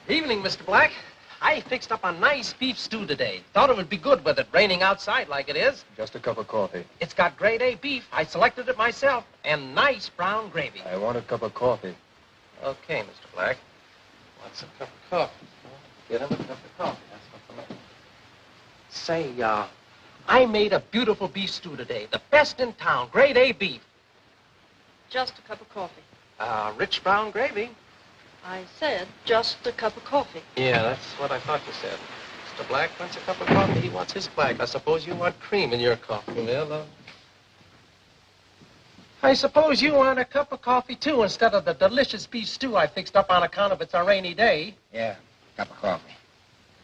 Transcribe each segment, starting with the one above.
Evening, Mr. Black. I fixed up a nice beef stew today. Thought it would be good with it raining outside like it is. Just a cup of coffee. It's got grade A beef. I selected it myself. And nice brown gravy. I want a cup of coffee. Okay, Mr. Black. What's a cup of coffee? Get him a cup of coffee. That's what's the matter. Say, I made a beautiful beef stew today. The best in town. Grade A beef. Just a cup of coffee. Rich brown gravy. I said just a cup of coffee. Yeah, that's what I thought you said. Mr. Black wants a cup of coffee. He wants his black. I suppose you want cream in your coffee. Well, I suppose you want a cup of coffee, too, instead of the delicious beef stew I fixed up on account of it's a rainy day. Yeah, cup of coffee.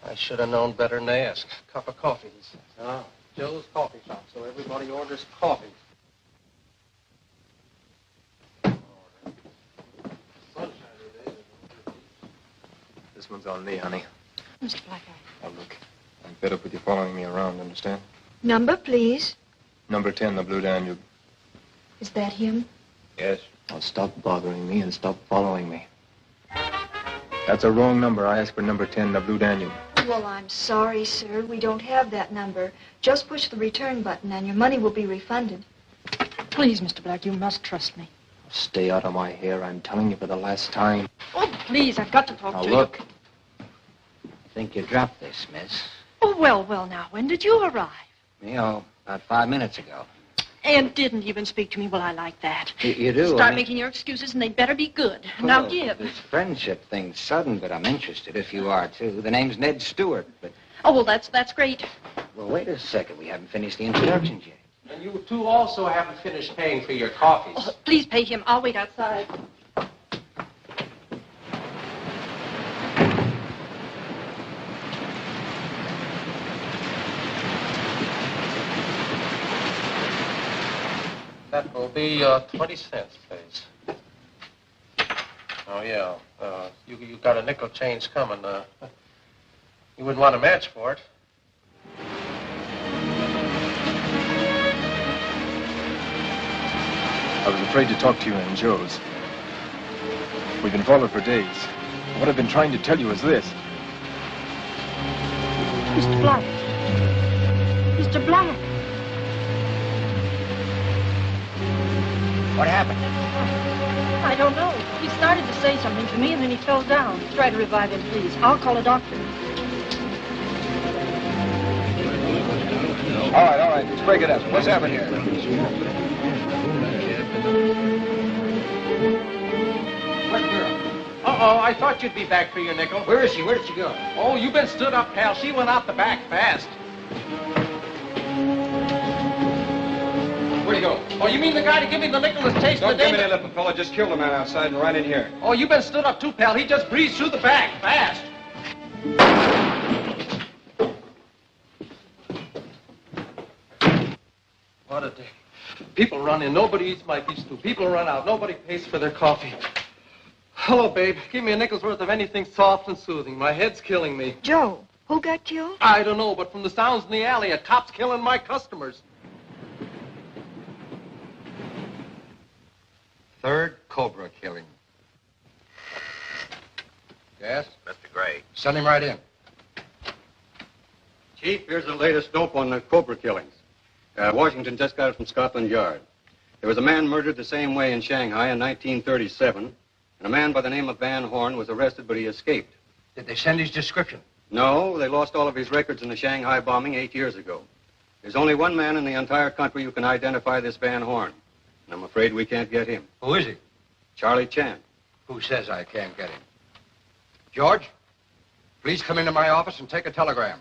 I should have known better than to ask. Cup of coffee, he says. Oh, Joe's Coffee Shop, so everybody orders coffee. This one's on me, honey. Mr. Black, Now, look, I'm fed up with you following me around, understand? Number, please. Number 10, the Blue Danube. Is that him? Yes. Now, stop bothering me and stop following me. That's a wrong number. I asked for number 10, the Blue Danube. Well, I'm sorry, sir. We don't have that number. Just push the return button and your money will be refunded. please, Mr. Black, you must trust me. Stay out of my hair. I'm telling you for the last time. Oh, please, I've got to talk Now, to look. I think you dropped this, miss. you. Oh, well, now, when did you arrive? About 5 minutes ago. And didn't even speak to me. Well, I like that. You do? Start making your excuses, and they'd better be good. Now, give. This friendship thing's sudden, but I'm interested if you are, too. The name's Ned Stewart, but... Oh, well, that's great. Well, wait a second. We haven't finished the introductions yet. And you, too, also haven't finished paying for your coffees. Oh, please pay him. I'll wait outside. That will be 20 cents, please. Oh, yeah. You got a nickel change coming. You wouldn't want a match for it. I was afraid to talk to you in Joe's. We've been followed for days. What I've been trying to tell you is this. Mr. Black. Mr. Black. What happened? I don't know. He started to say something to me, and then he fell down. Try to revive him, please. I'll call a doctor. All right. Let's break it up. What's happened here? What girl? Uh-oh, I thought you'd be back for your nickel. Where is she? Where did she go? Oh, you've been stood up, pal. She went out the back fast. Where'd he go? Oh, you mean the guy to give me the nickel that's chased the Don't give me danger? that lip, fella. Just killed a man outside and right in here. Oh, you've been stood up too, pal. He just breezed through the back fast. What a day. People run in. Nobody eats my beef stew. People run out. Nobody pays for their coffee. Hello, babe. Give me a nickel's worth of anything soft and soothing. My head's killing me. Joe, who got killed? I don't know, but from the sounds in the alley, a cop's killing my customers. Third Cobra killing. Yes? Mr. Gray. Send him right in. Chief, here's the latest dope on the Cobra killings. Washington just got it from Scotland Yard. There was a man murdered the same way in Shanghai in 1937, and a man by the name of Van Horn was arrested, but he escaped. Did they send his description? No, they lost all of his records in the Shanghai bombing 8 years ago. There's only one man in the entire country who can identify this Van Horn, and I'm afraid we can't get him. Who is he? Charlie Chan. Who says I can't get him? George, please come into my office and take a telegram.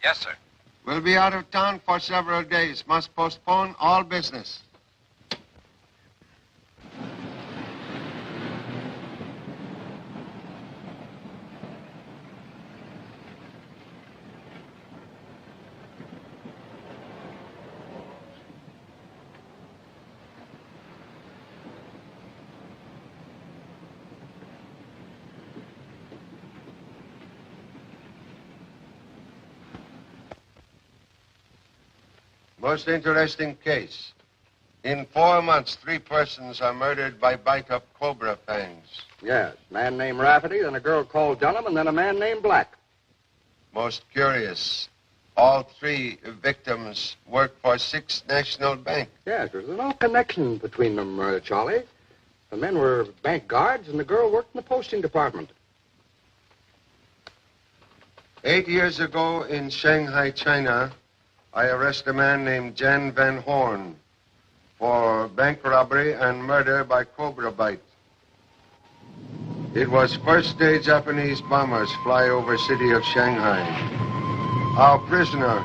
Yes, sir. We'll be out of town for several days. Must postpone all business. Most interesting case. In 4 months, 3 persons are murdered by bite of cobra fangs. Yes, a man named Rafferty, then a girl called Dunham, and then a man named Black. Most curious. All 3 victims work for Sixth National Bank. Yes, there's no connection between them, Charlie. The men were bank guards, and the girl worked in the posting department. 8 years ago in Shanghai, China, I arrest a man named Jan Van Horn for bank robbery and murder by cobra bite. It was first-day Japanese bombers fly over city of Shanghai. Our prisoner,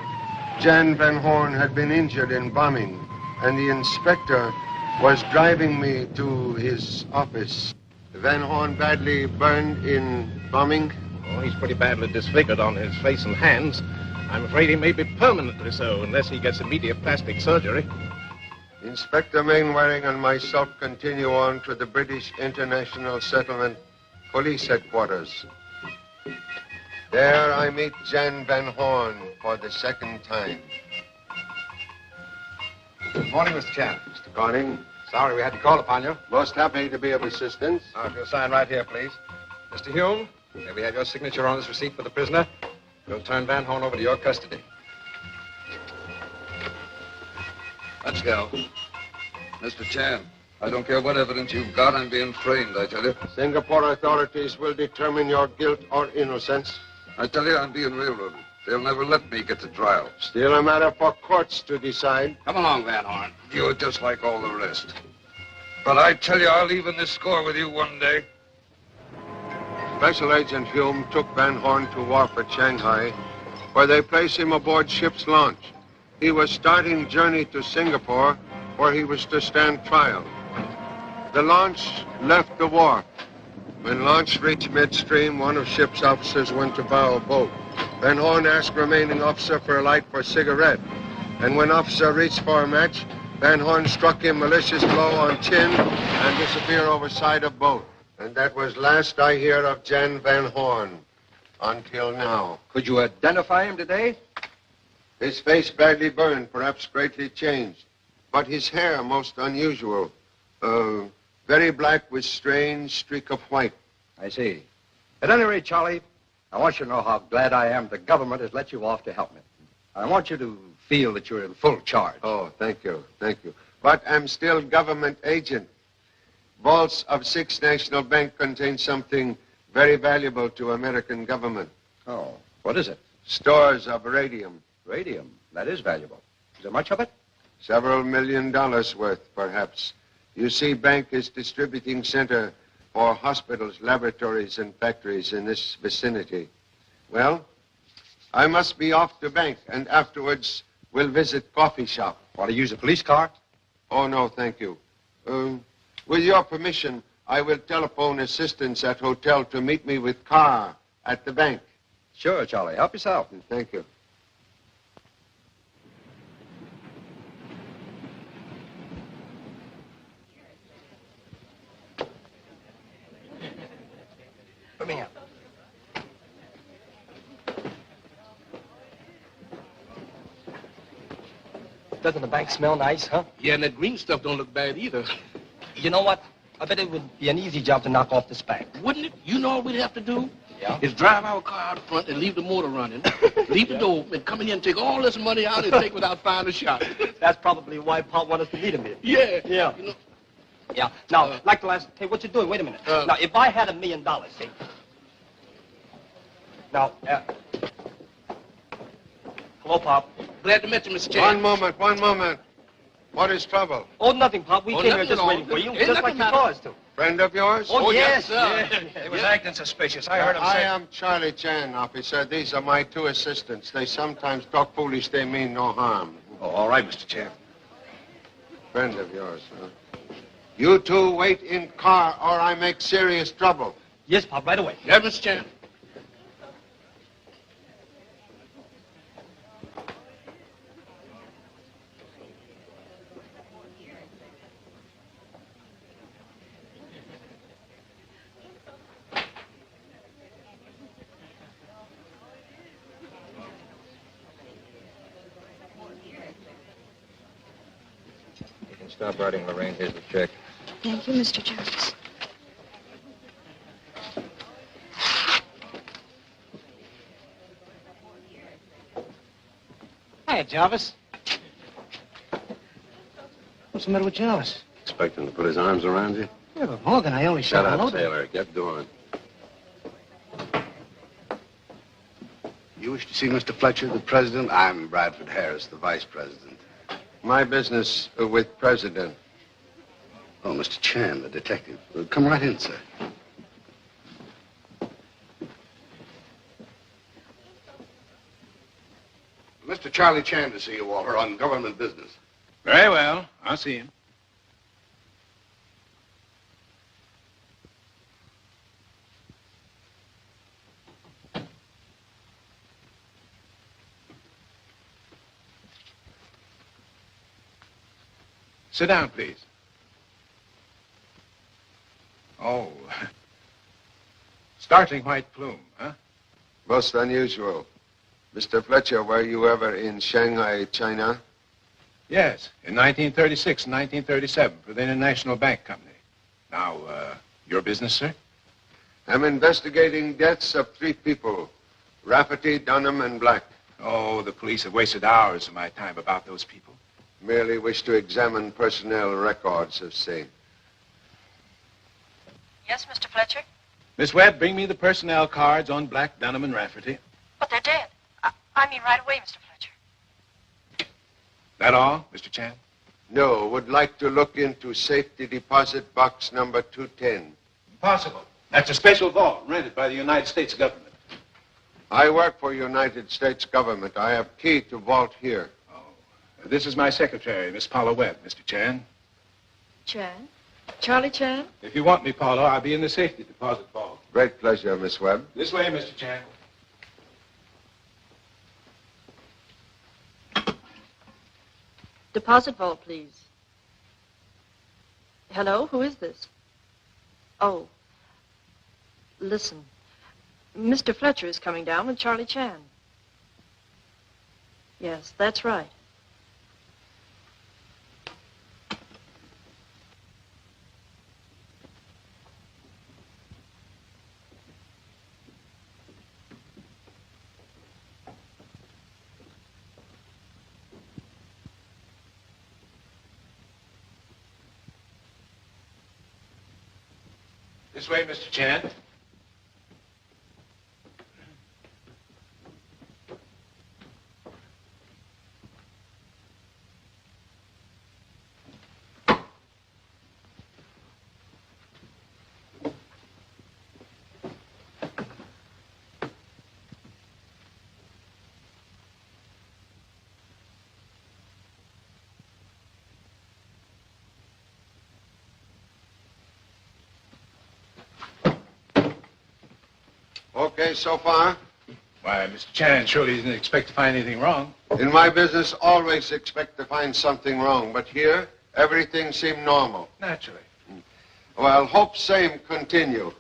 Jan Van Horn, had been injured in bombing, and the inspector was driving me to his office. Van Horn badly burned in bombing. Oh, he's pretty badly disfigured on his face and hands. I'm afraid he may be permanently so, unless he gets immediate plastic surgery. Inspector Mainwaring and myself continue on to the British International Settlement Police Headquarters. There I meet Jan Van Horn for the second time. Good morning, Mr. Chan. Mr. Corning, Sorry we had to call upon you. most happy to be of assistance. If you'll sign right here, please. Mr. Hume, may we have your signature on this receipt for the prisoner? We'll turn Van Horn over to your custody. Let's go. Mr. Chan, I don't care what evidence you've got. I'm being framed, I tell you. Singapore authorities will determine your guilt or innocence. I tell you, I'm being railroaded. They'll never let me get to trial. Still a matter for courts to decide. Come along, Van Horn. You're just like all the rest. But I tell you, I'll even this score with you one day. Special Agent Hume took Van Horn to wharf at Shanghai, where they placed him aboard ship's launch. He was starting journey to Singapore, where he was to stand trial. The launch left the wharf. When launch reached midstream, one of ship's officers went to bow a boat. Van Horn asked remaining officer for a light for cigarette. And when officer reached for a match, Van Horn struck him malicious blow on chin and disappeared over side of boat. And that was last I hear of Jan Van Horn, until now. Could you identify him today? His face badly burned, perhaps greatly changed. But his hair most unusual. Very black with strange streak of white. I see. At any rate, Charlie, I want you to know how glad I am the government has let you off to help me. I want you to feel that you're in full charge. Oh, thank you, thank you. But I'm still government agent. Vaults of Sixth National Bank contain something very valuable to American government. Oh, what is it? Stores of radium. Radium. That is valuable. Is there much of it? Several $1 million worth, perhaps. You see, bank is distributing center for hospitals, laboratories, and factories in this vicinity. Well, I must be off to bank, and afterwards we'll visit coffee shop. Want to use a police car? Oh, no, thank you. With your permission, I will telephone assistants at hotel to meet me with car at the bank. Sure, Charlie. Help yourself. Thank you. Put me up. Doesn't the bank smell nice, huh? Yeah, and that green stuff don't look bad either. You know what? I bet it would be an easy job to knock off this bank. Wouldn't it? You know what we'd have to do? Yeah? Is drive our car out front and leave the motor running. Leave the door open and come in here and take all this money out and take without firing a shot. That's probably why Pop wanted us to meet him here. Yeah. Yeah. You know, Yeah. Now, like the last... Hey, what you doing? Wait a minute. Now, if I had $1 million, see? Now, hello, Pop. glad to meet you, Mr. Chan. One moment. What is trouble? Oh, nothing, Pop. We Oh, came here nothing just at waiting all. for you, Ain't just like nothing you matter. told us to. Friend of yours? Oh, yes, sir. yeah. He was acting suspicious. I heard him I say... am Charlie Chan, officer. These are my 2 assistants. They sometimes talk foolish. They mean no harm. Oh, all right, Mr. Chan. Friend of yours, huh? You 2 wait in car or I make serious trouble. Yes, Pop, right away. Yeah, Mr. Chan. Stop writing, Lorraine. Here's the check. Thank you, Mr. Jarvis. Hi, Jarvis. What's the matter with Jarvis? Expecting to put his arms around you? Yeah, but Morgan, I only Shut shot up, a load. sailor. Get going. You wish to see Mr. Fletcher, the president? I'm Bradford Harris, the vice president. My business with President. Oh, Mr. Chan, the detective. Come right in, sir. Mr. Charlie Chan to see you, Walter, on government business. Very well. I'll see him. Sit down, please. Oh, startling white plume, huh? Most unusual. Mr. Fletcher, were you ever in Shanghai, China? Yes, in 1936 and 1937 for the International Bank Company. Now, your business, sir? I'm investigating deaths of 3 people. Rafferty, Dunham, and Black. Oh, the police have wasted hours of my time about those people. Merely wish to examine personnel records of same. Yes, Mr. Fletcher? Miss Webb, bring me the personnel cards on Black, Dunham, and Rafferty. But they're dead. I mean right away, Mr. Fletcher. That all, Mr. Chan? No, would like to look into safety deposit box number 210. Impossible. That's a special vault rented by the United States government. I work for United States government. I have key to vault here. This is my secretary, Miss Paula Webb, Mr. Chan. Chan? Charlie Chan? If you want me, Paula, I'll be in the safety deposit vault. Great pleasure, Miss Webb. This way, Mr. Chan. Deposit vault, please. Hello, who is this? Oh. Listen. Mr. Fletcher is coming down with Charlie Chan. Yes, that's right. This way, Mr. Chan. Okay, so far? Why, Mr. Chan surely didn't expect to find anything wrong. In my business, always expect to find something wrong. But here, everything seemed normal. Naturally. Well, hope same continue.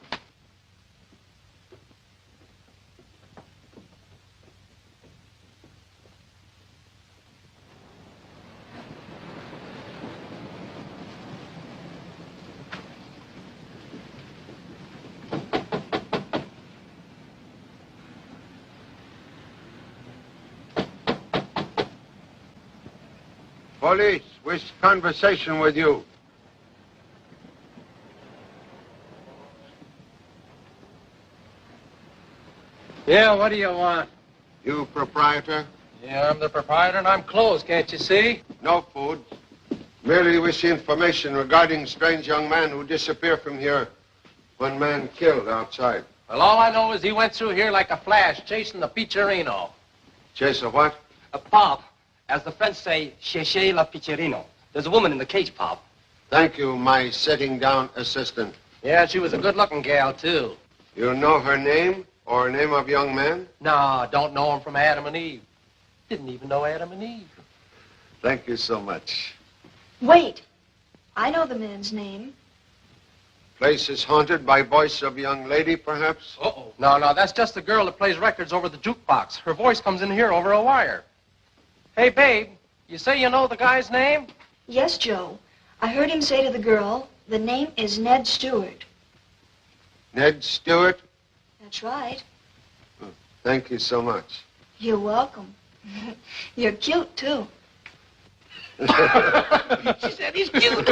Police, wish conversation with you. Yeah, what do you want? You proprietor? Yeah, I'm the proprietor and I'm closed, can't you see? No food. Merely wish information regarding strange young man who disappeared from here. One man killed outside. Well, all I know is he went through here like a flash, chasing the Piccerino. Chase a what? Pop, as the French say, cherchez la Piccerino. There's a woman in the cage, Pop. Thank you, my sitting down assistant. Yeah, she was a good-looking gal, too. You know her name or name of young man? No, don't know him from Adam and Eve. Didn't even know Adam and Eve. Thank you so much. Wait. I know the man's name. Place is haunted by voice of young lady, perhaps? Uh-oh. No, that's just the girl that plays records over the jukebox. Her voice comes in here over a wire. Hey, babe, you say you know the guy's name? Yes, Joe. I heard him say to the girl, the name is Ned Stewart. Ned Stewart? That's right. Thank you so much. You're welcome. You're cute, too. She said he's cute.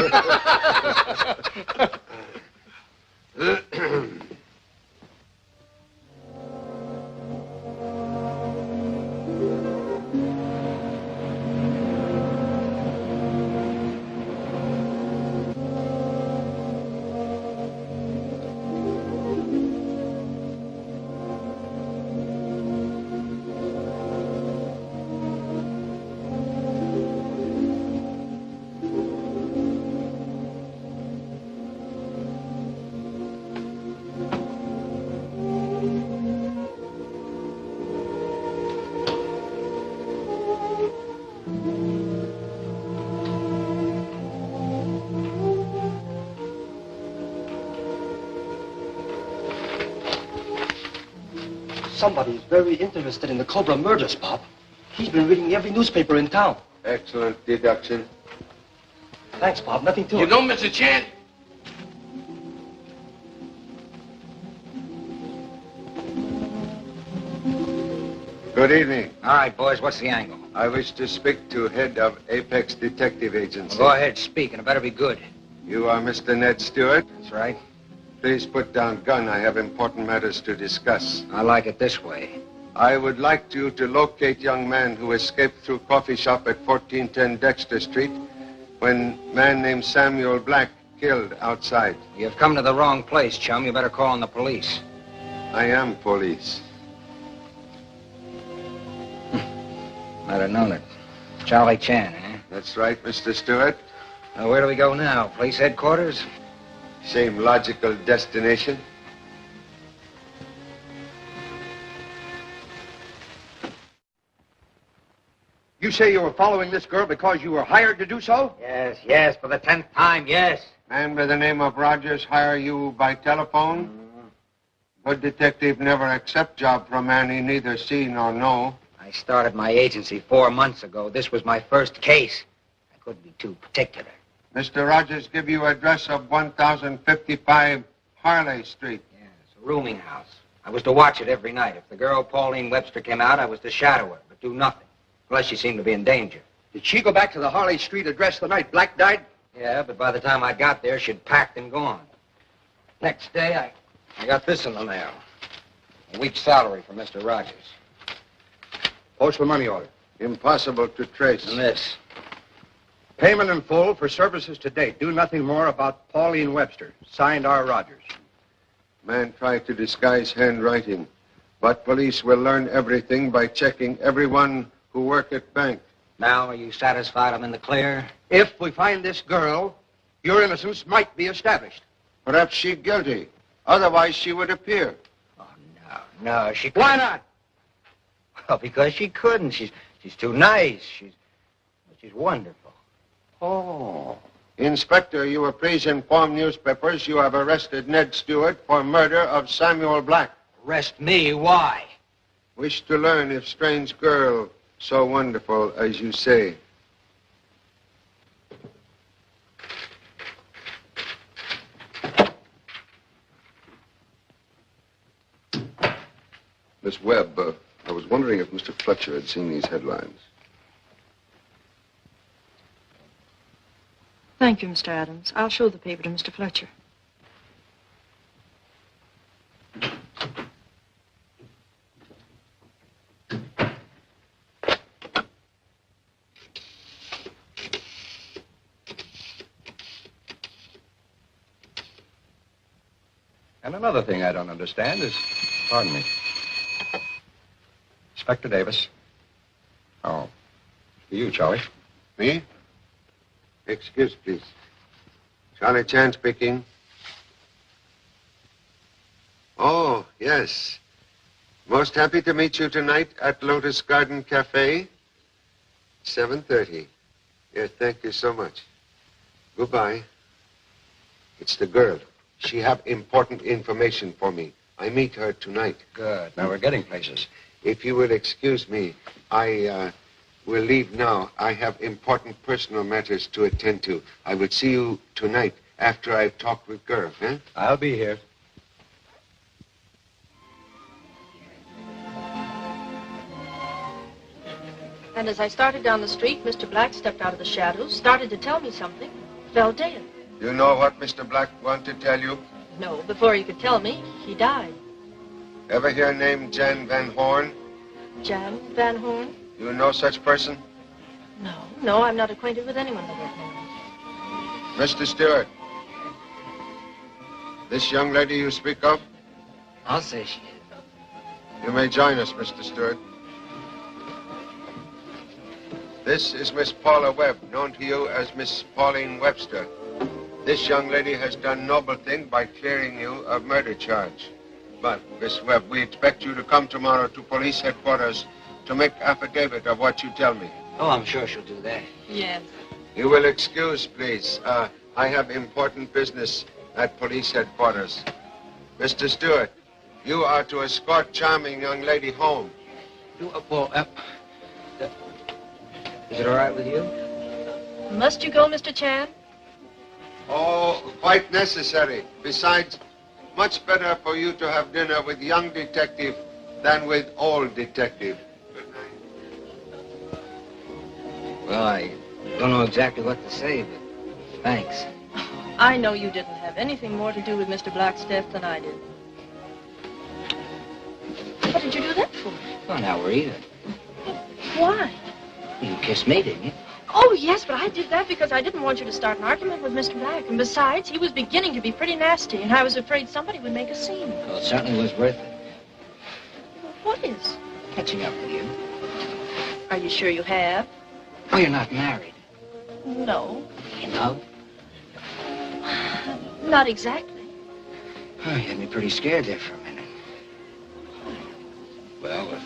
Somebody's very interested in the Cobra murders, Pop. He's been reading every newspaper in town. Excellent deduction. Thanks, Pop. Nothing to it. You know, Mr. Chan, Good evening. All right, boys, what's the angle? I wish to speak to head of Apex Detective Agency. Well, go ahead, speak, and it better be good. You are Mr. Ned Stewart? That's right. Please put down gun. I have important matters to discuss. I like it this way. I would like you to locate young man who escaped through coffee shop at 1410 Dexter Street when man named Samuel Black killed outside. You've come to the wrong place, chum. You better call on the police. I am police. I'd have known it. Charlie Chan, eh? That's right, Mr. Stewart. Now, where do we go now? Police headquarters? Same logical destination. You say you were following this girl because you were hired to do so? Yes, for the 10th time, yes. Man by the name of Rogers hire you by telephone? Good detective never accept job from a man he neither see nor know. I started my agency 4 months ago. This was my first case. I couldn't be too particular. Mr. Rogers give you address of 1055 Harley Street. Yeah, it's a rooming house. I was to watch it every night. If the girl Pauline Webster came out, I was to shadow her, but do nothing. Unless she seemed to be in danger. Did she go back to the Harley Street address the night Black died? Yeah, but by the time I got there, she'd packed and gone. Next day, I got this in the mail. A week's salary for Mr. Rogers. Post the money order. Impossible to trace. And this. Payment in full for services to date. Do nothing more about Pauline Webster. Signed R. Rogers. Man tried to disguise handwriting, but police will learn everything by checking everyone who work at bank. Now, are you satisfied I'm in the clear? If we find this girl, your innocence might be established. Perhaps she guilty. Otherwise, she would appear. Oh, no, she couldn't. Why not? Well, because she couldn't. She's too nice. She's wonderful. Oh. Inspector, you will please inform newspapers you have arrested Ned Stewart for murder of Samuel Black. Arrest me? Why? Wish to learn if strange girl so wonderful as you say. Miss Webb, I was wondering if Mr. Fletcher had seen these headlines. Thank you, Mr. Adams. I'll show the paper to Mr. Fletcher. And another thing I don't understand is, pardon me, Inspector Davis. Oh, you, Charlie. Me? Excuse, please. Charlie Chan speaking. Oh, yes. Most happy to meet you tonight at Lotus Garden Cafe. 7:30. Yes, thank you so much. Goodbye. It's the girl. She have important information for me. I meet her tonight. Good. Now we're getting places. If you will excuse me, I We'll leave now. I have important personal matters to attend to. I will see you tonight after I've talked with Gurr, eh? I'll be here. And as I started down the street, Mr. Black stepped out of the shadows, started to tell me something, fell dead. You know what Mr. Black wanted to tell you? No, before he could tell me, he died. Ever hear name Jan Van Horn? Jan Van Horn? You know such person? No, I'm not acquainted with anyone by that name. Mr. Stewart, this young lady you speak of? I'll say she is. You may join us, Mr. Stewart. This is Miss Paula Webb, known to you as Miss Pauline Webster. This young lady has done noble thing by clearing you of murder charge. But, Miss Webb, we expect you to come tomorrow to police headquarters to make affidavit of what you tell me. Oh, I'm sure she'll do that. Yes. You will excuse, please. I have important business at police headquarters. Mr. Stewart, you are to escort charming young lady home. Is it all right with you? Must you go, Mr. Chan? Oh, quite necessary. Besides, much better for you to have dinner with young detective than with old detective. Good night. Well, I don't know exactly what to say, but thanks. I know you didn't have anything more to do with Mr. Black's death than I did. What did you do that for? Well, now we're even. Why? You kissed me, didn't you? Oh, yes, but I did that because I didn't want you to start an argument with Mr. Black. And besides, he was beginning to be pretty nasty, and I was afraid somebody would make a scene. Well, it certainly was worth it. What is? Catching up with you. Are you sure you have? Oh, you're not married. No. In love? Not exactly. Oh, you had me pretty scared there for a minute. Well, if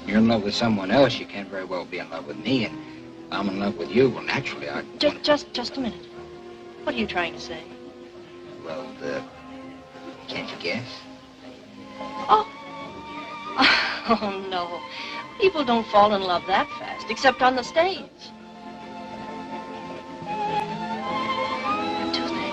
you're in love with someone else, you can't very well be in love with me, and I'm in love with you. Well, naturally, I... Just a minute. What are you trying to say? Well, can't you guess? Oh. Oh, no. People don't fall in love that fast, except on the stage. Do they?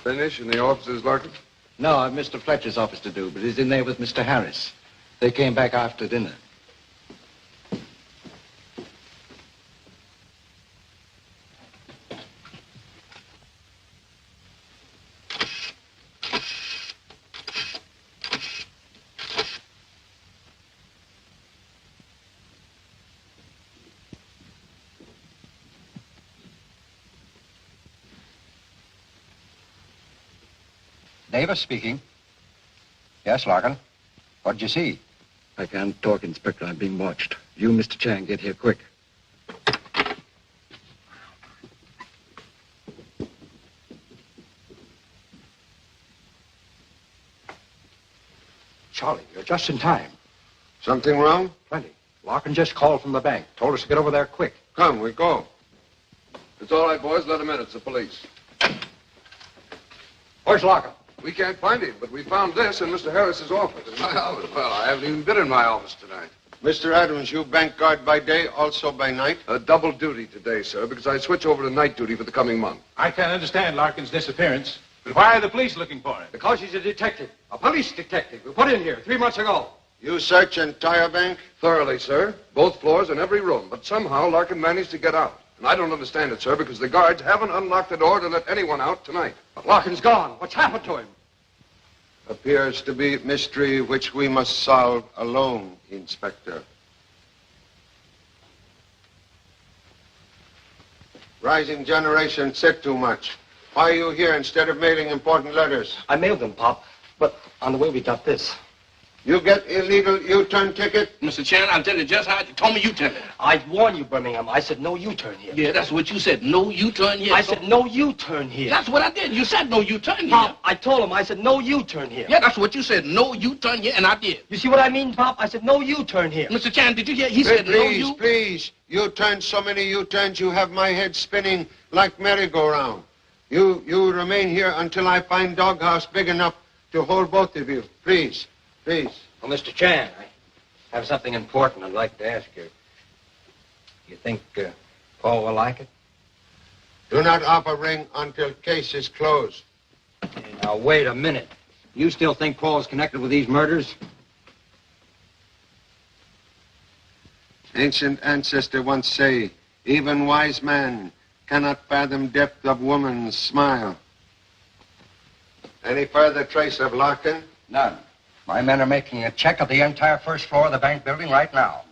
Finish in the offices, Larkin? No, I've Mr. Fletcher's office to do, but he's in there with Mr. Harris. They came back after dinner. Davis speaking. Yes, Larkin. What did you see? I can't talk, Inspector. I'm being watched. You, Mr. Chang, get here quick. Charlie, you're just in time. Something wrong? Plenty. Larkin just called from the bank. Told us to get over there quick. Come, we go. It's all right, boys. Let him in. It's the police. Where's Larkin? We can't find him, but we found this in Mr. Harris's office. Well, I haven't even been in my office tonight. Mr. Adams, you bank guard by day, also by night? Double duty today, sir, because I switch over to night duty for the coming month. I can't understand Larkin's disappearance. But why are the police looking for him? Because he's a detective. A police detective. We put in here 3 months ago. You search entire bank? Thoroughly, sir. Both floors and every room. But somehow Larkin managed to get out. And I don't understand it, sir, because the guards haven't unlocked the door to let anyone out tonight. But Larkin's gone. What's happened to him? Appears to be mystery which we must solve alone, Inspector. Rising generation sit too much. Why are you here instead of mailing important letters? I mailed them, Pop, but on the way we got this. You get illegal U-turn ticket? Mr. Chan, I'll tell you just how you told me you tell it. I warned you, Birmingham. I said no U-turn here. Yeah, that's what you said. No U-turn here. I said no U-turn here. That's what I did. You said no U-turn here. Pop, I told him. I said no U-turn here. Yeah, that's what you said. No U-turn here, and I did. You see what I mean, Pop? I said no U-turn here. Mr. Chan, did you hear? He said no U. Please. You turn so many U-turns, you have my head spinning like merry-go-round. You remain here until I find doghouse big enough to hold both of you. Please, please. Well, Mr. Chan, I have something important I'd like to ask you. You think Paul will like it? Do not offer ring until case is closed. Now, wait a minute. You still think Paul is connected with these murders? Ancient ancestor once say, even wise man cannot fathom depth of woman's smile. Any further trace of Larkin? None. My men are making a check of the entire first floor of the bank building right now.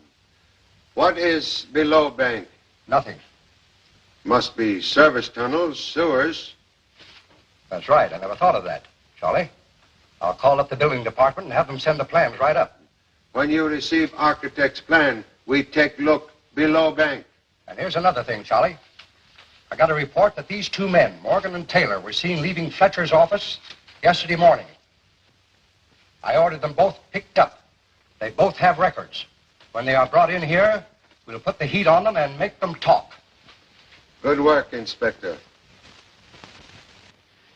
What is below bank? Nothing. Must be service tunnels, sewers. That's right. I never thought of that. Charlie, I'll call up the building department and have them send the plans right up. When you receive architect's plan, we take look below bank. And here's another thing, Charlie. I got a report that these two men, Morgan and Taylor, were seen leaving Fletcher's office yesterday morning. I ordered them both picked up. They both have records. When they are brought in here, we'll put the heat on them and make them talk. Good work, Inspector.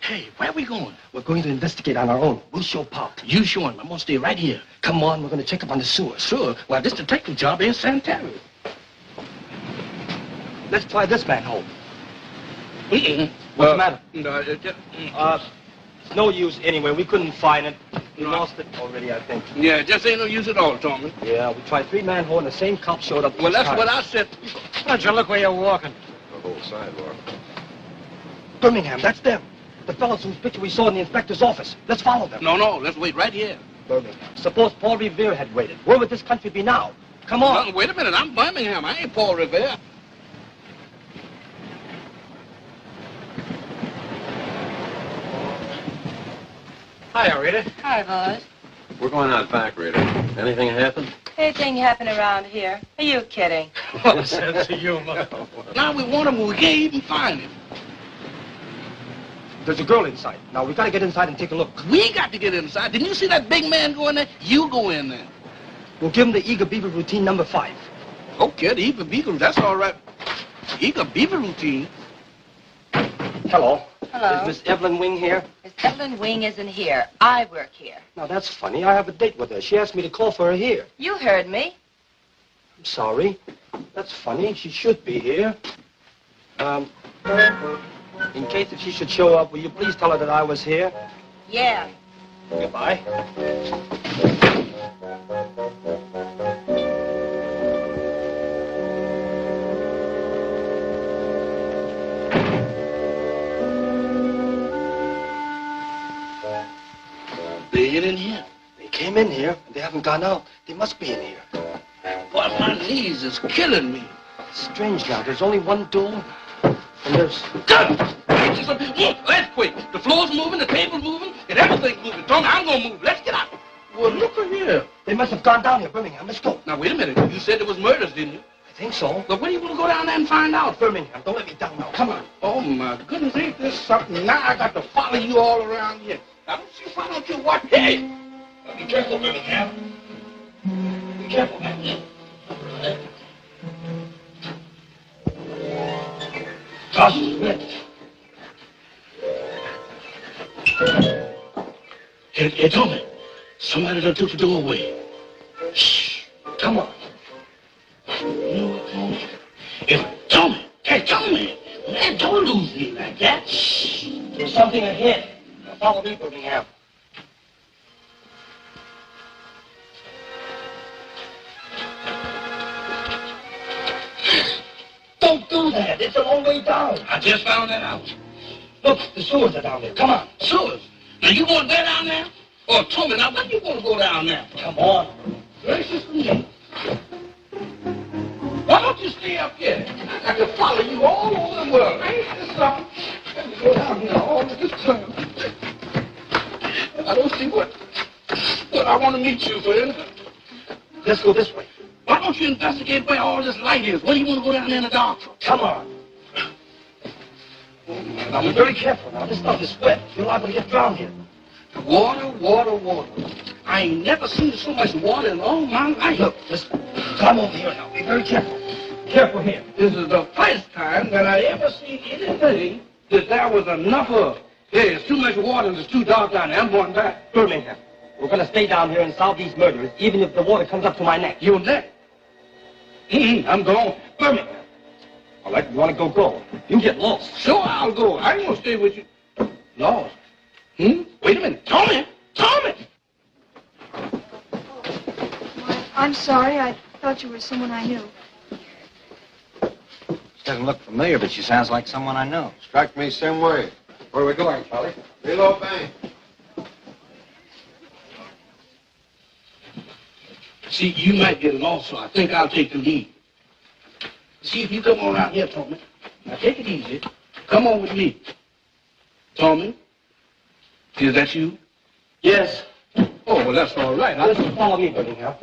Hey, where are we going? We're going to investigate on our own. We'll show Pop. You show him. I'm going to stay right here. Come on, we're going to check up on the sewers. Sure. Well, this detective job ain't Santana. Let's try this manhole. Mm-mm. What's the matter? No, It's no use anyway. We couldn't find it. We lost it already, I think. Yeah, just ain't no use at all, Tommy. Yeah, we tried 3 manholes and the same cop showed up. Well, that's what I said. Why don't you look where you're walking? The whole sidewalk. Birmingham, that's them. The fellows whose picture we saw in the inspector's office. Let's follow them. No, let's wait right here. Birmingham. Suppose Paul Revere had waited. Where would this country be now? Come on. No, wait a minute. I'm Birmingham. I ain't Paul Revere. Hiya, Rita. Hi, boys. We're going out back, Rita. Anything happen? Anything happen around here? Are you kidding? What a sense of humor. Now we want him, but we can't even find him. There's a girl inside. Now, we got to get inside and take a look. We got to get inside. Didn't you see that big man go in there? You go in there. We'll give him the Eager Beaver routine number 5. Okay, the Eager Beaver, that's all right. Eager Beaver routine. Hello. Hello. Is Miss Evelyn Wing here? Miss Evelyn Wing isn't here. I work here. Now, that's funny. I have a date with her. She asked me to call for her here. You heard me. I'm sorry. That's funny. She should be here. In case if she should show up, will you please tell her that I was here? Yeah. Goodbye. They ain't in here. They came in here, and they haven't gone out. They must be in here. Boy, my knees is killing me. It's strange now. There's only one door, and there's... Good! Earthquake. The floor's moving, the table's moving, and everything's moving. Tommy, I'm going to move. Let's get out. Well, look at here. They must have gone down here, Birmingham. Let's go. Now, wait a minute. You said there was murders, didn't you? I think so. Look, when are you going to go down there and find out? Birmingham, don't let me down now. Come on. Oh, my goodness, ain't this something? Now I got to follow you all around here. Now, why don't you watch? Hey! Now, be careful, Birmingham. Be careful, man. Gosh, Hey, Tommy. Somebody done took the door away. Shh. Come on. Hey, Tommy. Hey, Tommy. Man, don't lose me like that. Shh. There's something ahead. Now follow me, Birmingham. Don't do that. It's a long way down. I just found that out. Look, the sewers are down there. Come on. Sewers? Now, you want that down there? Oh, Tommy, now, when you want to go down there? Come on. Gracious me. Why don't you stay up here? I got to follow you all over the world. Ain't this something? Let me go down here all this time. I don't see what I want to meet you, friend. Let's go this way. Why don't you investigate where all this light is? Where do you want to go down there in the dark for? Come on. Now, be very careful. Now, this stuff is wet. You're liable to get drowned here. Water, water, water. I ain't never seen so much water in all my life. Look, listen. Come over here now. Be very careful. Careful here. This is the first time that I ever seen anything that there was enough of. Yeah, it's too much water and it's too dark down there. I'm going back. Birmingham. We're going to stay down here and solve these murderers, even if the water comes up to my neck. Your neck? I'm going. Birmingham. All right, you want to go, go. You get lost. Sure, I'll go. I ain't going to stay with you. Lost? Wait a minute. Tommy! Tommy! I'm sorry. I thought you were someone I knew. She doesn't look familiar, but she sounds like someone I know. Struck me same way. Where are we going, Charlie? Below bank. See, you might get lost, so I think I'll take the lead. See, if you come on out here, Tommy. Now, take it easy. Come on with me. Tommy? Is that you? Yes. Oh, well, that's all right. Just follow me, Birmingham.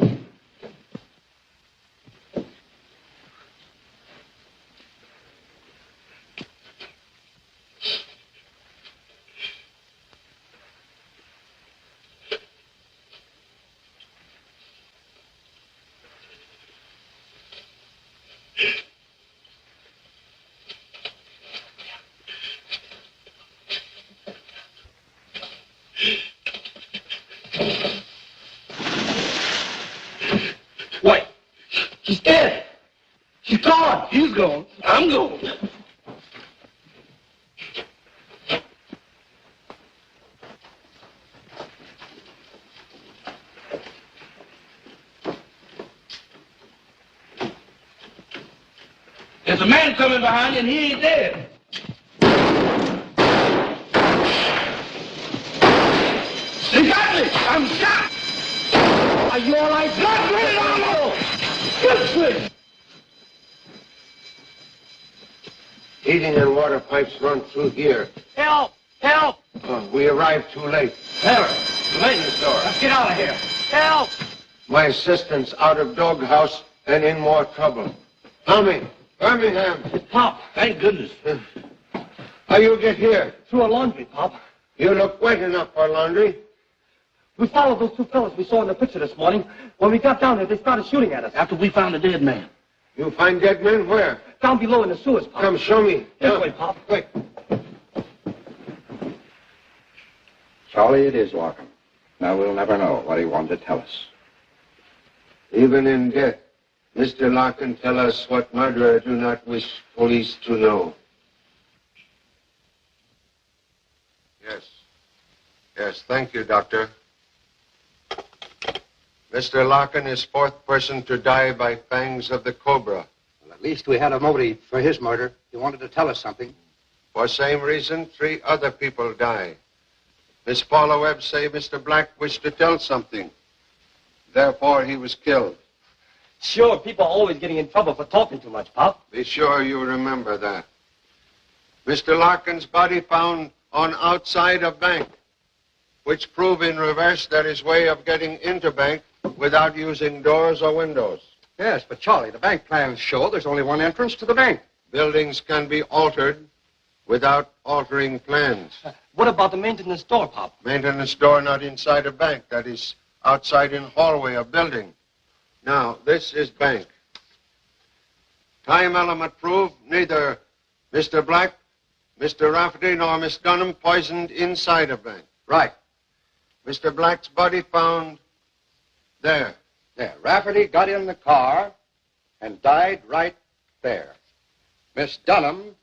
Wait. She's dead. She's gone. He's gone. I'm going. There's a man coming behind you and he ain't dead. They got me. I'm shot. Are you all right? Not really, Arlo. Good. Heating and water pipes run through here. Help! Help! Oh, we arrived too late. Taylor, the maintenance door. Let's get out of here. Help! My assistant's out of doghouse and in more trouble. Tommy, Birmingham. Pop, thank goodness. How you get here? Through a laundry, Pop. You look wet enough for laundry. We followed those two fellas we saw in the picture this morning. When we got down there, they started shooting at us. After we found a dead man. You find dead men where? Down below in the sewers, Pop. Come show me. This way, Pop. Quick. Charlie, it is Larkin. Now we'll never know what he wanted to tell us. Even in death, Mr. Larkin tell us what murderer do not wish police to know. Yes. Yes, thank you, Doctor. Mr. Larkin is fourth person to die by fangs of the Cobra. Well, at least we had a motive for his murder. He wanted to tell us something. For same reason, 3 other people die. Miss Paula Webb say Mr. Black wished to tell something. Therefore, he was killed. Sure, people are always getting in trouble for talking too much, Pop. Be sure you remember that. Mr. Larkin's body found on outside of bank, which prove in reverse that his way of getting into bank without using doors or windows. Yes, but Charlie, the bank plans show there's only one entrance to the bank. Buildings can be altered without altering plans. What about the maintenance door, Pop? Maintenance door not inside a bank, that is outside in hallway of building. Now, this is bank. Time element prove neither Mr. Black, Mr. Rafferty, nor Miss Dunham poisoned inside a bank. Right. Mr. Black's body found there. There. Rafferty got in the car and died right there. Miss Dunham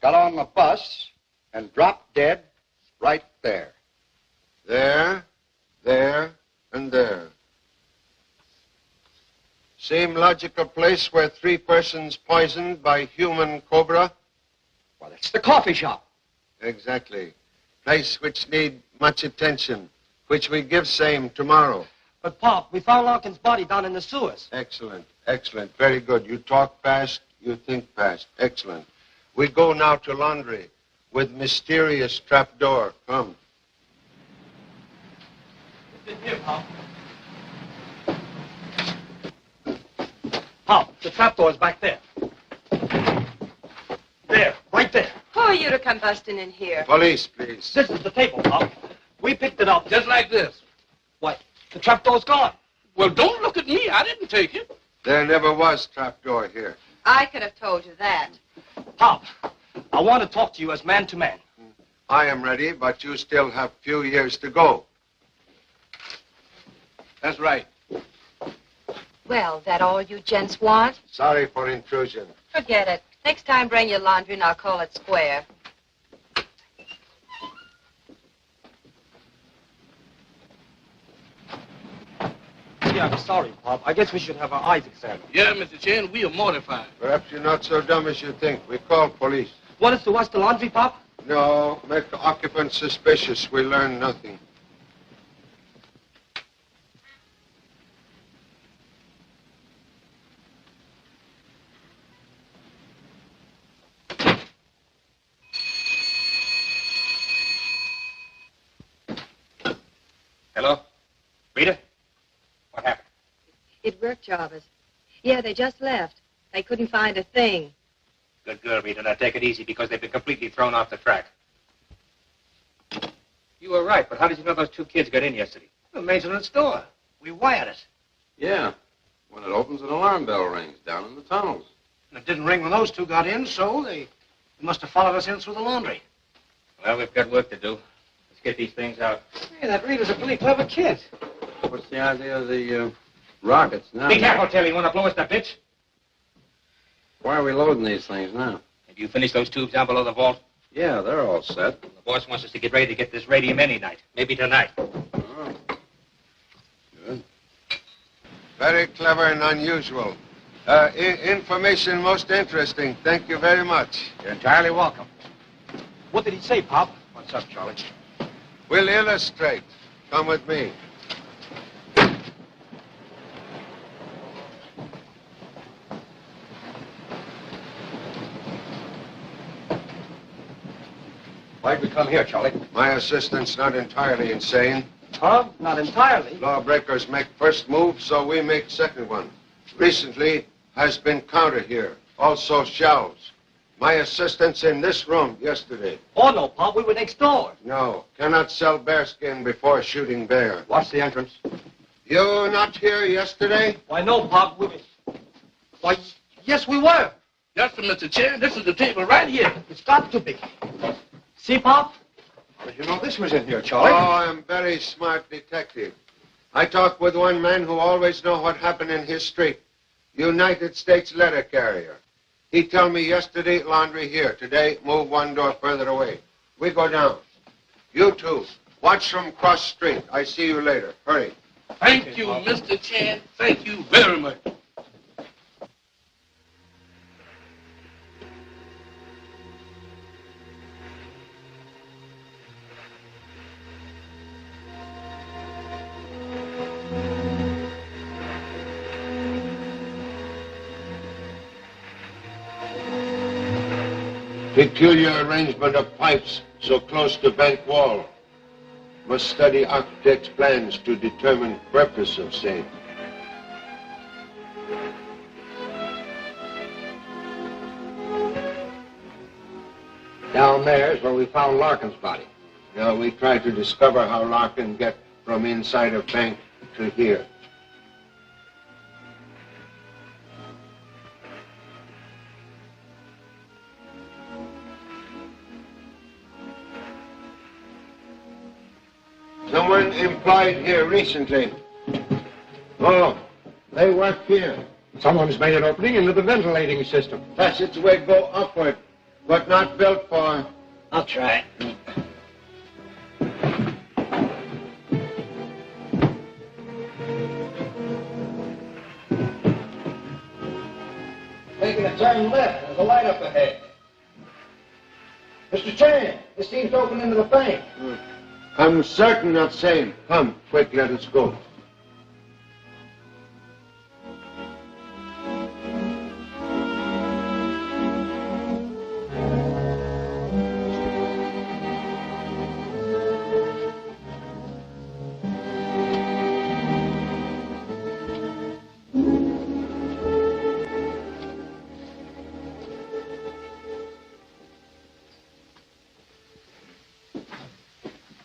got on the bus and dropped dead right there. There, there, and there. Same logical place where 3 persons poisoned by human cobra? Well, it's the coffee shop. Exactly. Place which need much attention, which we give same tomorrow. But, Pop, we found Larkin's body down in the sewers. Excellent, excellent. Very good. You talk fast, you think fast. Excellent. We go now to laundry with mysterious trapdoor. Come. It's in here, Pop. Pop, the trapdoor is back there. There, right there. Who are you to come busting in here? Police, please. This is the table, Pop. We picked it up. Just like this. What? The trapdoor's gone. Well, don't look at me. I didn't take it. There never was trapdoor here. I could have told you that. Pop, I want to talk to you as man to man. I am ready, but you still have few years to go. That's right. Well, that all you gents want? Sorry for intrusion. Forget it. Next time, bring your laundry and I'll call it square. Yeah, I'm sorry, Pop. I guess we should have our eyes examined. Yeah, Mr. Chen, we are mortified. Perhaps you're not so dumb as you think. We call police. What is to wash the laundry, Pop? No, make the occupants suspicious. We learn nothing. Hello? Rita? What happened? It worked, Jarvis. Yeah, they just left. They couldn't find a thing. Good girl, Rita. Now take it easy because they've been completely thrown off the track. You were right, but how did you know those two kids got in yesterday? The maintenance door. We wired it. Yeah. When it opens, an alarm bell rings down in the tunnels. And it didn't ring when those two got in, so they must have followed us in through the laundry. Well, we've got work to do. Let's get these things out. Hey, that Rita's a pretty clever kid. What's the idea of the rockets now? Be careful, Taylor. You want to blow us that bitch? Why are we loading these things now? Have you finished those tubes down below the vault? Yeah, they're all set. The boss wants us to get ready to get this radium any night. Maybe tonight. Oh. Good. Very clever and unusual. Information most interesting. Thank you very much. You're entirely welcome. What did he say, Pop? What's up, Charlie? We'll illustrate. Come with me. Why'd we come here, Charlie? My assistant's not entirely insane. Huh? Not entirely. Lawbreakers make first move, so we make second one. Recently has been counter here. Also shelves. My assistant's in this room yesterday. Oh, no, Pop. We were next door. No, cannot sell bearskin before shooting bear. Watch the entrance. You not here yesterday? Why, no, Pop. Why, yes, we were. Yes, sir, Mr. Chen. This is the table right here. It's got to be. See, Pop? How did you know this was in here, Oh, Charlie? I'm very smart detective. I talk with one man who always know what happened in his street. United States letter carrier. He told me yesterday, laundry here. Today, move one door further away. We go down. You two, watch from cross street. I see you later. Hurry. Thank you, Mr. Chen. Thank you very much. Peculiar arrangement of pipes so close to bank wall. Must study architect's plans to determine purpose of same. Down there is where we found Larkin's body. Now we try to discover how Larkin get from inside a bank to here. Someone employed here recently. Oh, they work here. Someone's made an opening into the ventilating system. Passageway go upward, but not built for... I'll try. Taking a turn left. There's a light up ahead. Mr. Chen, this seems to open into the bank. I'm certain of same. Come, quick, let us go.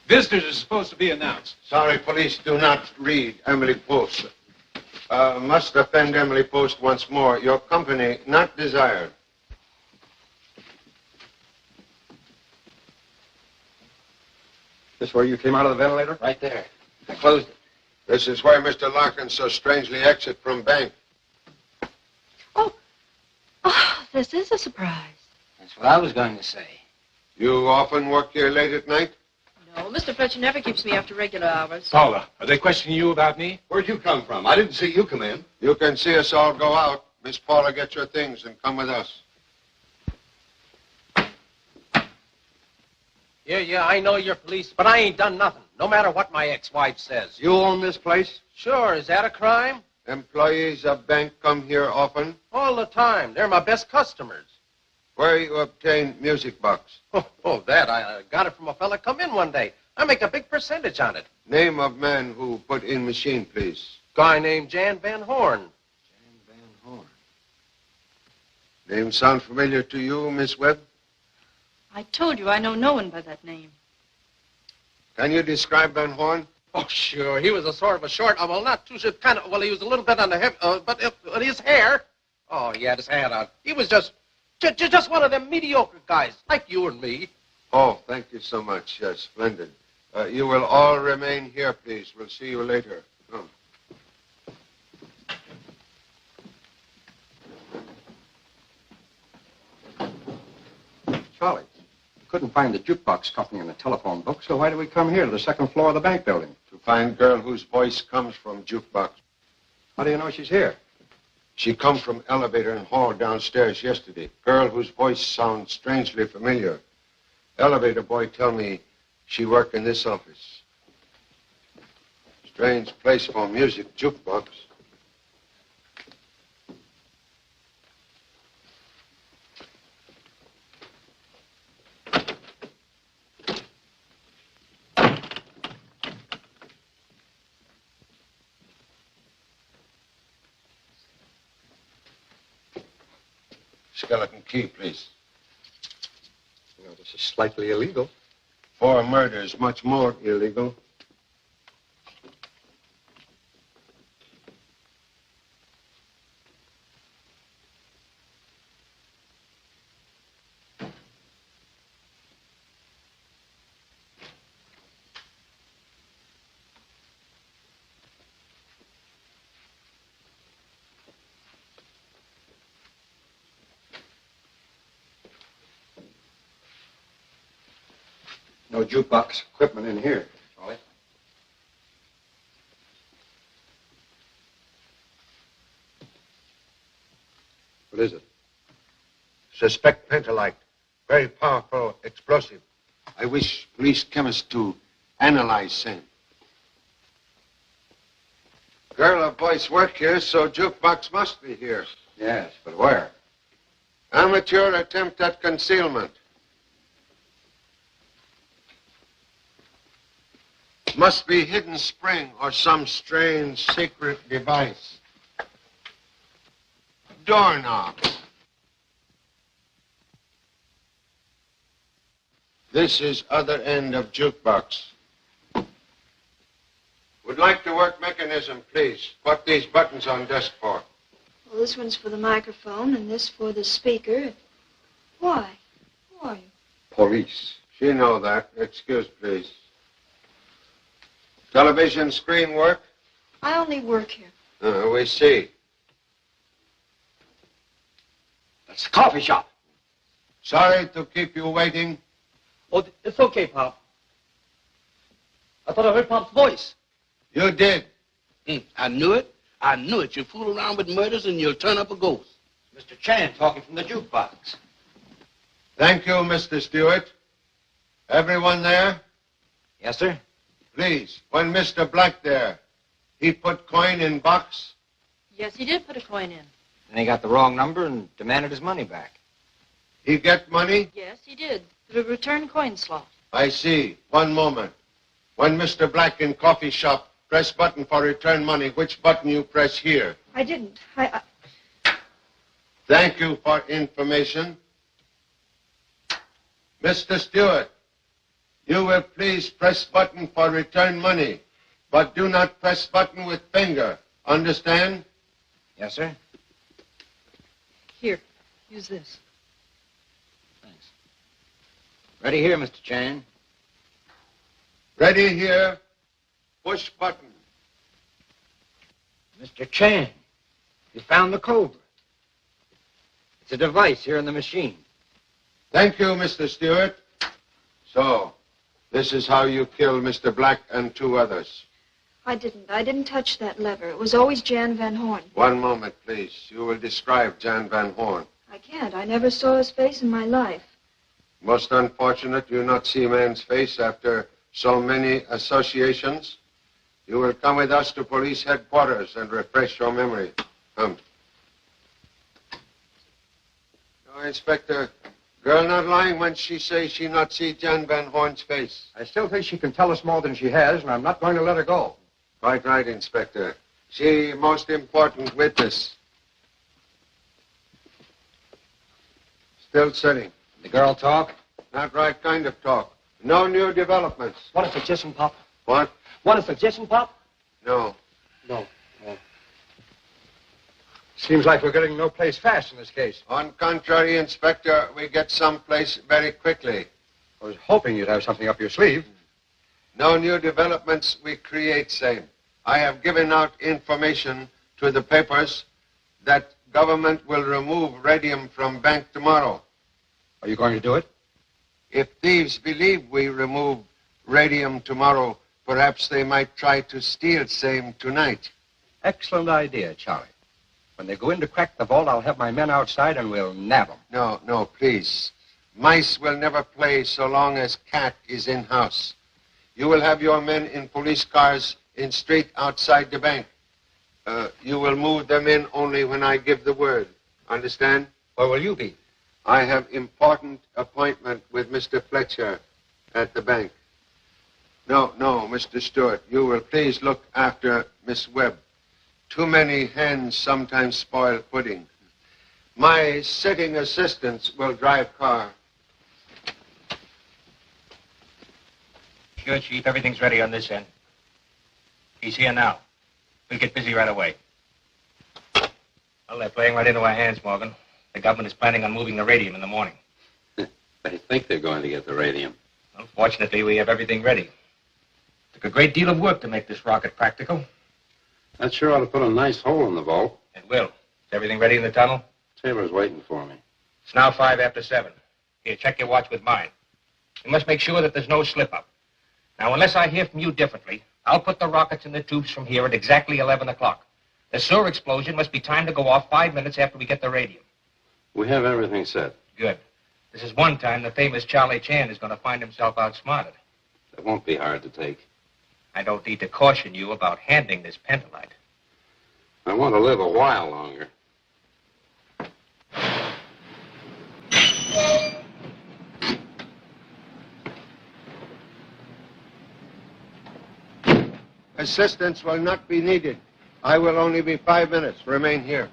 Visitors are supposed to be announced. Sorry, police do not read Emily Post. Must offend Emily Post once more. Your company not desired. This where you came out of the ventilator? Right there. I closed it. This is where Mr. Larkin so strangely exit from bank. Oh, this is a surprise. That's what I was going to say. You often work here late at night? No, Mr. Fletcher never keeps me after regular hours. Paula, are they questioning you about me? Where'd you come from? I didn't see you come in. You can see us all go out. Miss Paula, get your things and come with us. Yeah, I know you're police, but I ain't done nothing, no matter what my ex-wife says. You own this place? Sure, is that a crime? Employees of bank come here often? All the time. They're my best customers. Where you obtain music box? That. I got it from a fella come in one day. I make a big percentage on it. Name of man who put in machine, please. Guy named Jan Van Horn. Name sound familiar to you, Miss Webb? I told you I know no one by that name. Can you describe Van Horn? Oh, sure. He was a sort of a short, well, not too short, kind of, well, he was a little bit on the heavy, but his hair, oh, he had his hat on. He was just one of them mediocre guys, like you and me. Oh, thank you so much. Yes, splendid. You will all remain here, please. We'll see you later. Come. Charlie, we couldn't find the jukebox company in the telephone book, so why did we come here to the second floor of the bank building? To find girl whose voice comes from jukebox. How do you know she's here? She come from elevator and hall downstairs yesterday. Girl whose voice sounds strangely familiar. Elevator boy tell me she work in this office. Strange place for music, jukebox. Skeleton key, please. You know, this is slightly illegal. 4 murders, much more illegal. No jukebox equipment in here, Charlie. What is it? Suspect pentalite. Very powerful explosive. I wish police chemists to analyze same. Girl or boys work here, so jukebox must be here. Yes, but where? Amateur attempt at concealment. Must be hidden spring or some strange secret device. Doorknob. This is other end of jukebox. Would like to work mechanism, please. What these buttons on desk for? Well, this one's for the microphone and this for the speaker. Why? Who are you? Police. She know that. Excuse, please. Television screen work? I only work here. We see. That's the coffee shop. Sorry to keep you waiting. Oh, it's okay, Pop. I thought I heard Pop's voice. You did. I knew it. I knew it. You fool around with murders and you'll turn up a ghost. Mr. Chan talking from the jukebox. Thank you, Mr. Stewart. Everyone there? Yes, sir. Please, when Mr. Black there, he put coin in box? Yes, he did put a coin in. And he got the wrong number and demanded his money back. He get money? Yes, he did. The return coin slot. I see. One moment. When Mr. Black in coffee shop press button for return money, which button you press here? I didn't. Thank you for information. Mr. Stewart, you will please press button for return money, but do not press button with finger. Understand? Yes, sir. Here, use this. Thanks. Ready here, Mr. Chan. Ready here. Push button. Mr. Chan, you found the Cobra. It's a device here in the machine. Thank you, Mr. Stewart. So, this is how you kill Mr. Black and 2 others. I didn't touch that lever. It was always Jan Van Horn. One moment, please. You will describe Jan Van Horn. I can't. I never saw his face in my life. Most unfortunate you not see man's face after so many associations. You will come with us to police headquarters and refresh your memory. Come. No, Inspector, girl not lying when she says she not see Jan Van Horn's face. I still think she can tell us more than she has, and I'm not going to let her go. Quite right, Inspector. She most important witness. Still sitting. The girl talk? Not right kind of talk. No new developments. Want a suggestion, Pop? What? Want a suggestion, Pop? No. No. Seems like we're getting no place fast in this case. On contrary, Inspector, we get someplace very quickly. I was hoping you'd have something up your sleeve. No new developments, we create same. I have given out information to the papers that government will remove radium from bank tomorrow. Are you going to do it? If thieves believe we remove radium tomorrow, perhaps they might try to steal same tonight. Excellent idea, Charlie. When they go in to crack the vault, I'll have my men outside and we'll nab them. No, please. Mice will never play so long as cat is in-house. You will have your men in police cars in street outside the bank. You will move them in only when I give the word. Understand? Where will you be? I have important appointment with Mr. Fletcher at the bank. No, Mr. Stewart. You will please look after Miss Webb. Too many hens sometimes spoil pudding. My sitting assistants will drive car. Sure, Chief. Everything's ready on this end. He's here now. We'll get busy right away. Well, they're playing right into our hands, Morgan. The government is planning on moving the radium in the morning. They think they're going to get the radium. Well, fortunately, we have everything ready. Took a great deal of work to make this rocket practical. That sure ought to put a nice hole in the vault. It will. Is everything ready in the tunnel? Taylor's waiting for me. It's now 7:05. Here, check your watch with mine. We must make sure that there's no slip-up. Now, unless I hear from you differently, I'll put the rockets in the tubes from here at exactly 11 o'clock. The sewer explosion must be timed to go off 5 minutes after we get the radium. We have everything set. Good. This is one time the famous Charlie Chan is going to find himself outsmarted. It won't be hard to take. I don't need to caution you about handling this pentolite. I want to live a while longer. Assistance will not be needed. I will only be 5 minutes. Remain here.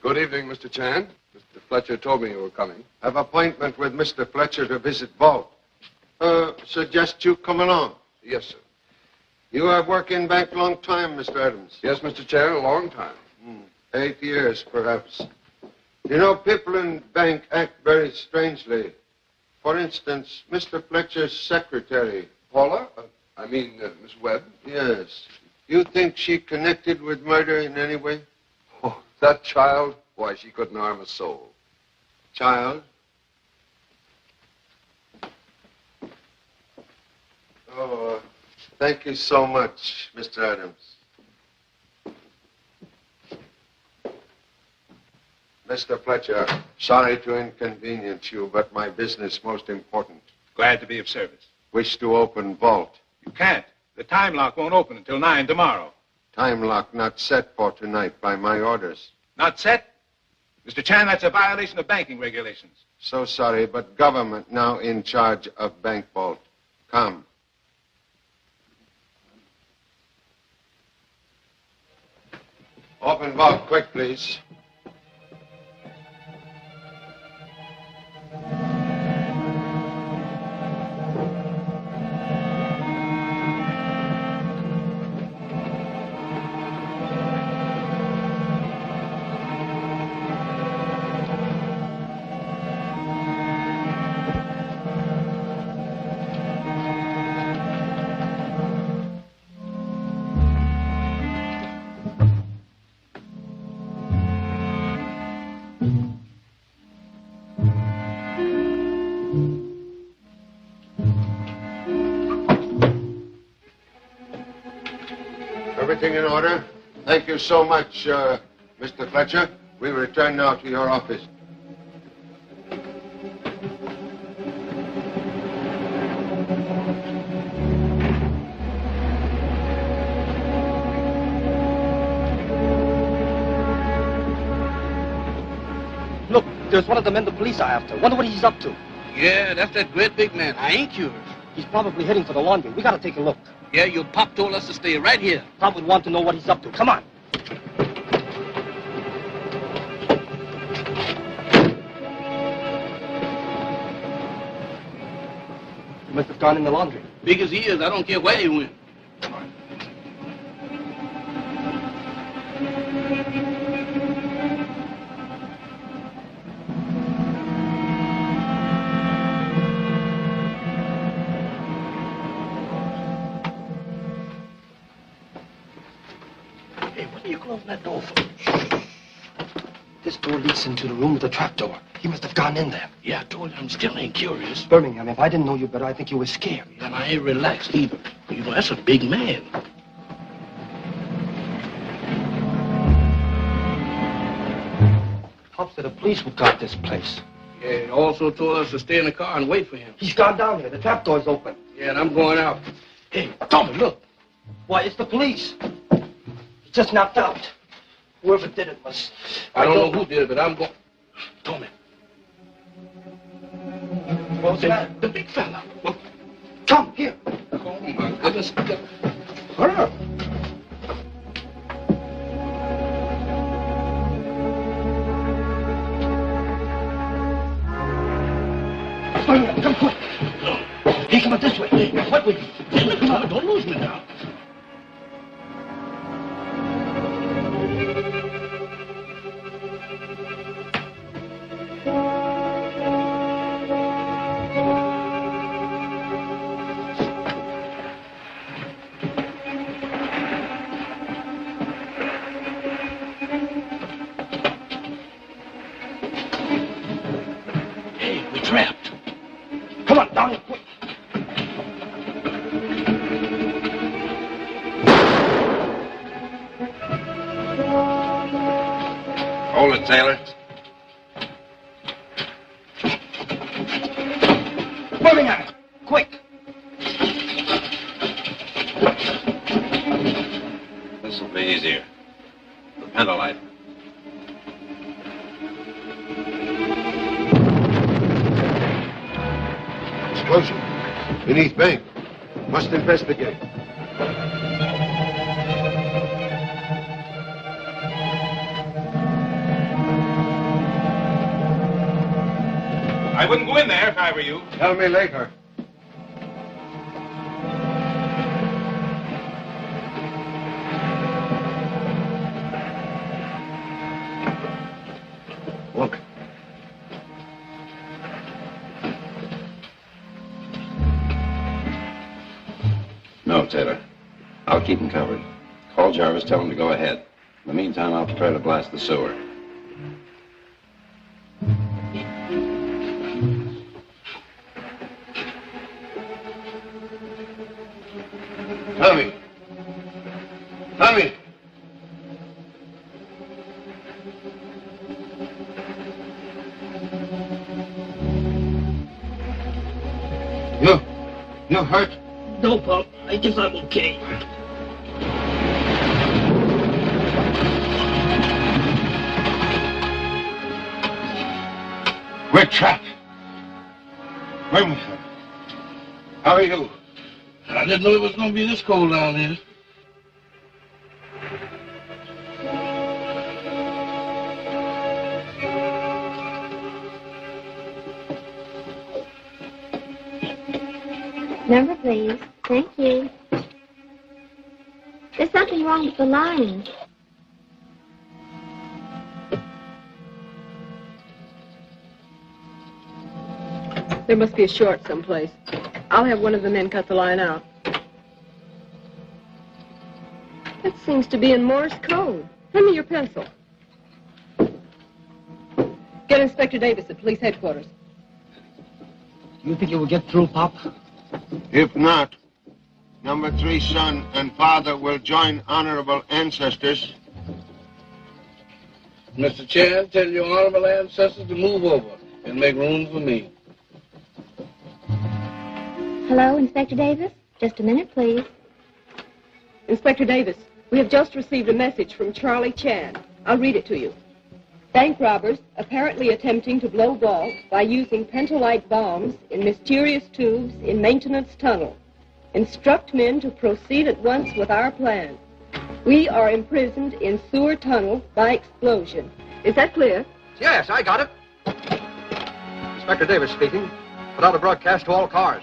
Good evening, Mr. Chan. Mr. Fletcher told me you were coming. I have appointment with Mr. Fletcher to visit vault. Suggest you come along. Yes, sir. You have worked in bank long time, Mr. Adams. Yes, Mr. Chan, a long time. 8 years, perhaps. You know, people in bank act very strangely. For instance, Mr. Fletcher's secretary. Paula? I mean, Miss Webb? Yes. You think she connected with murder in any way? Oh, that child? Why, she couldn't harm a soul. Child? Oh, thank you so much, Mr. Adams. Mr. Fletcher, sorry to inconvenience you, but my business most important. Glad to be of service. Wish to open vault. You can't. The time lock won't open until 9 tomorrow. Time lock not set for tonight by my orders. Not set? Mr. Chan, that's a violation of banking regulations. So sorry, but government now in charge of bank vault. Come. Open vault quick, please. order. Thank you so much, Mr. Fletcher. We return now to your office. Look, there's one of the men the police are after. Wonder what he's up to. Yeah, that's that great big man. I ain't curious. He's probably heading for the laundry. We gotta take a look. Yeah, your pop told us to stay right here. Pop would want to know what he's up to. Come on. He must have gone in the laundry. Big as he is, I don't care where he went. Hey, what are you closing that door for? This door leads into the room with the trapdoor. He must have gone in there. Yeah, I told you I'm still ain't curious. Birmingham, if I didn't know you better, I think you were scared. And I ain't relaxed either. You know, that's a big man. Pop said the police would guard this place. Yeah, he also told us to stay in the car and wait for him. He's gone down here. The trapdoor's open. Yeah, and I'm going out. Hey, Tommy, look. Why, it's the police. He just knocked out. Whoever did it must... I don't know who did it, but I'm going... Tommy. What was that? The big fella. Well, come, here. Oh, my goodness. Hurry up. Come quick. Hey, come on this way. Hey, what with you? Hey, come on, don't lose me now. Hey, we're trapped. Come on, down here, quick. Hold it, Taylor. Birmingham, quick. This'll be easier. The pendulite. Explosion. Beneath bank. Must investigate. I wouldn't go in there if I were you. Tell me later. Look. No, Taylor. I'll keep him covered. Call Jarvis, tell him to go ahead. In the meantime, I'll try to blast the sewer. Tommy. Tommy. You hurt? No, Pop. I guess I'm okay. We're trapped. Birmingham. How are you? I didn't know it was going to be this cold down here. Number, please. Thank you. There's something wrong with the line. There must be a short someplace. I'll have one of the men cut the line out. That seems to be in Morse code. Hand me your pencil. Get Inspector Davis at police headquarters. You think you will get through, Pop? If not, number 3 son and father will join honorable ancestors. Mr. Chan, tell your honorable ancestors to move over and make room for me. Hello, Inspector Davis? Just a minute, please. Inspector Davis, we have just received a message from Charlie Chan. I'll read it to you. Bank robbers apparently attempting to blow vault by using pentolite bombs in mysterious tubes in maintenance tunnel. Instruct men to proceed at once with our plan. We are imprisoned in sewer tunnel by explosion. Is that clear? Yes, I got it. Inspector Davis speaking. Put out a broadcast to all cars.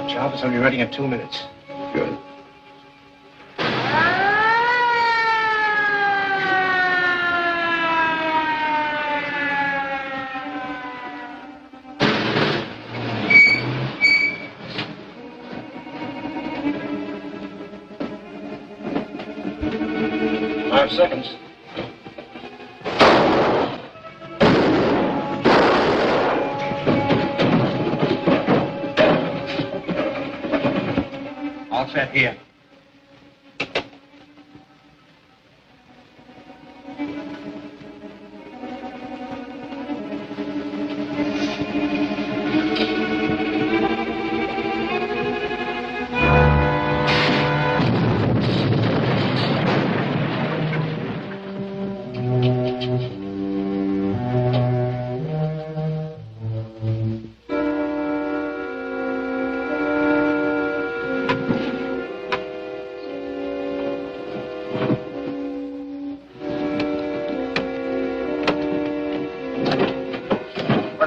Jarvis will be ready in 2 minutes. Good. Five seconds. All set here.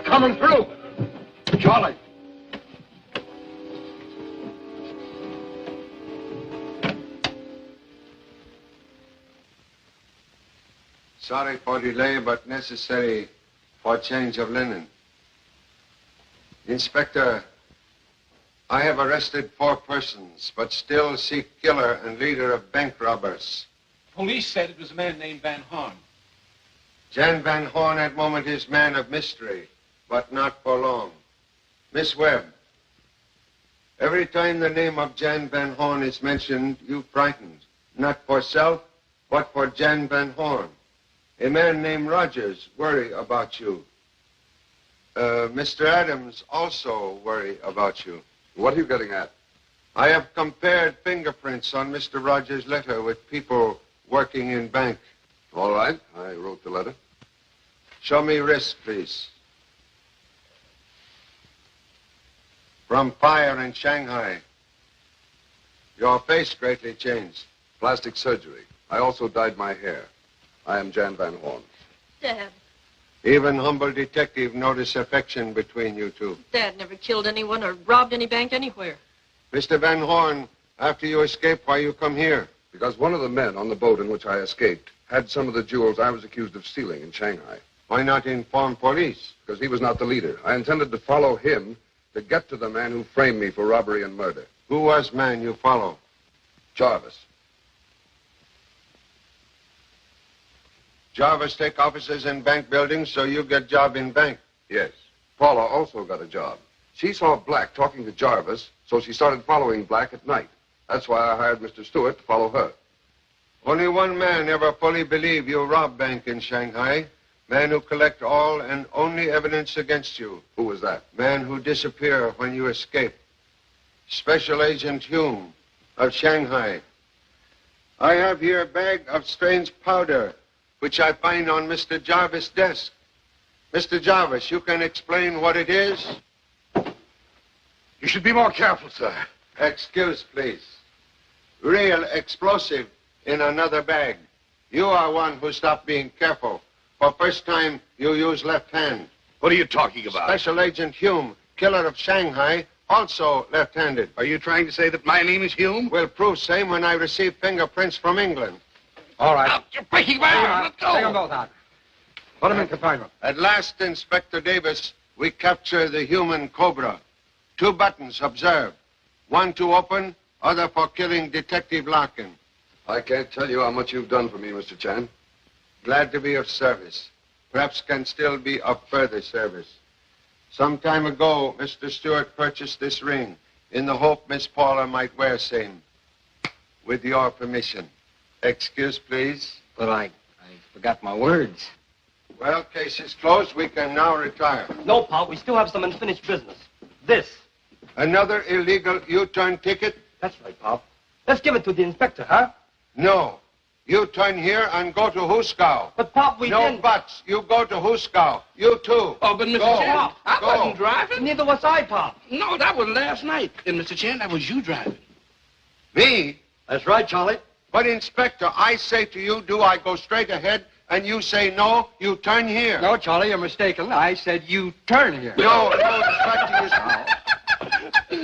Coming through. Charlie. Sorry for delay, but necessary for change of linen. Inspector, I have arrested 4 persons, but still seek killer and leader of bank robbers. Police said it was a man named Van Horn. Jan Van Horn at moment is man of mystery, but not for long. Miss Webb, every time the name of Jan Van Horn is mentioned, you frightened. Not for self, but for Jan Van Horn. A man named Rogers worry about you. Mr. Adams also worry about you. What are you getting at? I have compared fingerprints on Mr. Rogers' letter with people working in bank. All right, I wrote the letter. Show me wrist, please. From fire in Shanghai. Your face greatly changed. Plastic surgery. I also dyed my hair. I am Jan Van Horn. Dad. Even humble detective notice affection between you two. Dad never killed anyone or robbed any bank anywhere. Mr. Van Horn, after you escape, why you come here? Because one of the men on the boat in which I escaped had some of the jewels I was accused of stealing in Shanghai. Why not inform police? Because he was not the leader. I intended to follow him to get to the man who framed me for robbery and murder. Who was man you follow? Jarvis. Jarvis take offices in bank buildings, so you get job in bank. Yes. Paula also got a job. She saw Black talking to Jarvis, so she started following Black at night. That's why I hired Mr. Stewart to follow her. Only one man ever fully believed you robbed bank in Shanghai. Man who collect all and only evidence against you. Who was that? Man who disappear when you escape. Special Agent Hume of Shanghai. I have here a bag of strange powder, which I find on Mr. Jarvis' desk. Mr. Jarvis, you can explain what it is? You should be more careful, sir. Excuse, please. Real explosive in another bag. You are one who stopped being careful. For first time, you use left hand. What are you talking about? Special Agent Hume, killer of Shanghai, also left-handed. Are you trying to say that my name is Hume? Will prove same when I receive fingerprints from England. All right. You're breaking my arm. Let go. Take them both out. Put them in confinement. At last, Inspector Davis, we capture the human Cobra. 2 buttons, observe. One to open, other for killing Detective Larkin. I can't tell you how much you've done for me, Mr. Chan. Glad to be of service. perhaps can still be of further service. Some time ago, Mr. Stewart purchased this ring in the hope Miss Paula might wear same. With your permission. Excuse, please. But I forgot my words. Well, case is closed. We can now retire. No, Pop, we still have some unfinished business. This. Another illegal U-turn ticket? That's right, Pop. Let's give it to the inspector, huh? No. You turn here and go to Huskow. But, Pop, we No didn't. buts. You go to Huskow. You too. Oh, but Mr. Go. Chen, I Go. wasn't driving. Neither was I, Pop. No, that was last night. And Mr. Chen, that was you driving. Me? That's right, Charlie. But, Inspector, I say to you, do I go straight ahead? And you say no, you turn here. No, Charlie, you're mistaken. I said you turn here. No, Inspector, you...